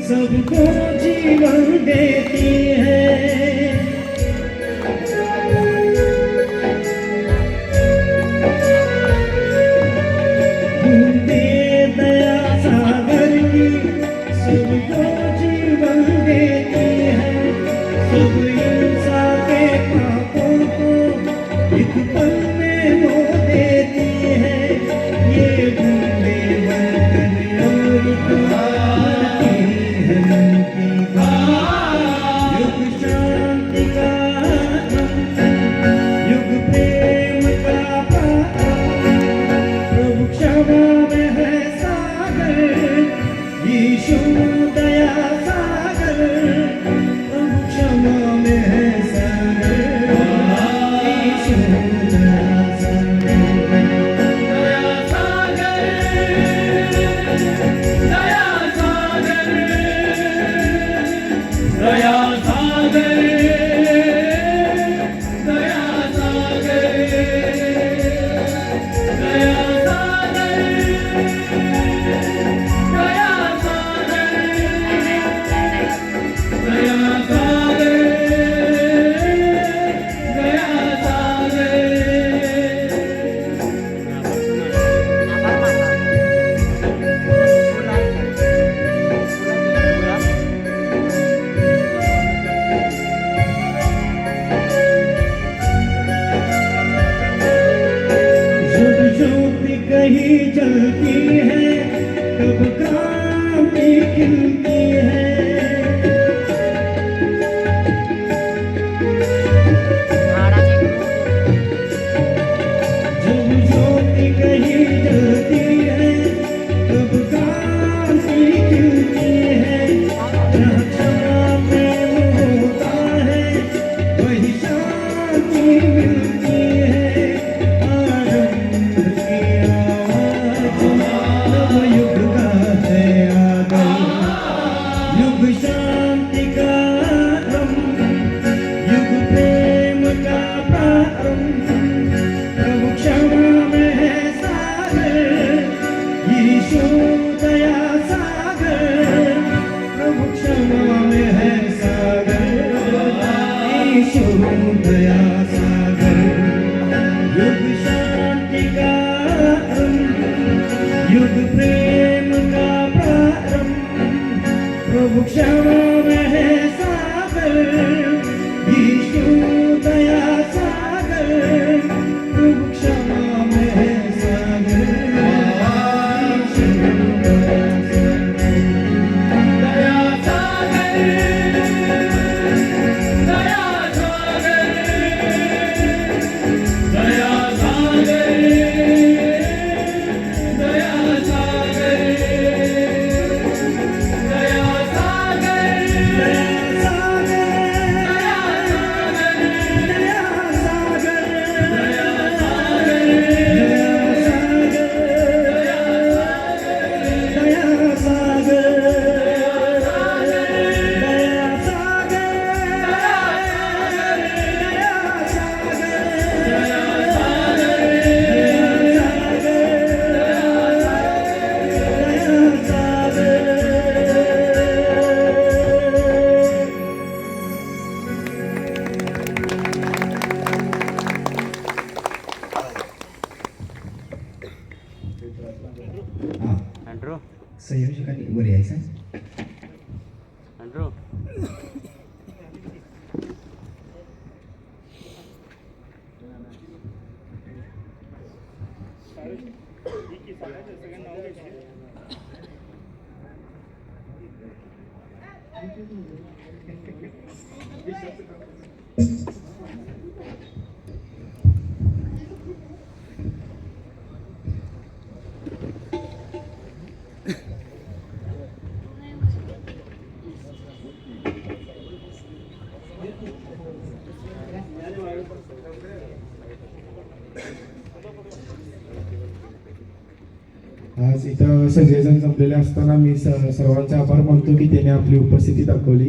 सबको जीवन देती है। बूंदे दया सागर की सबको जीवन देती है। सब इंसान के पापों को एक पल में धो देती है। ये बूंदे बनकर अमृत कहीं जलती है कब क्रांति खिलती है। जब ज्योति कहीं जलती है कब क्रांति खिलती है। जहाँ क्षमा प्रेम होता है वही शांति मिलती है। युग प्रेम का प्रारंभ प्रभु क्षमा में है सागर। यीशु दया सागर प्रभु क्षमा में है सागर। संयोजकांनी वर यायचं. आज इथं सगळेजण जमलेले असताना मी सर्वांचे आभार मानतो की त्यांनी आपली उपस्थिती दाखवली.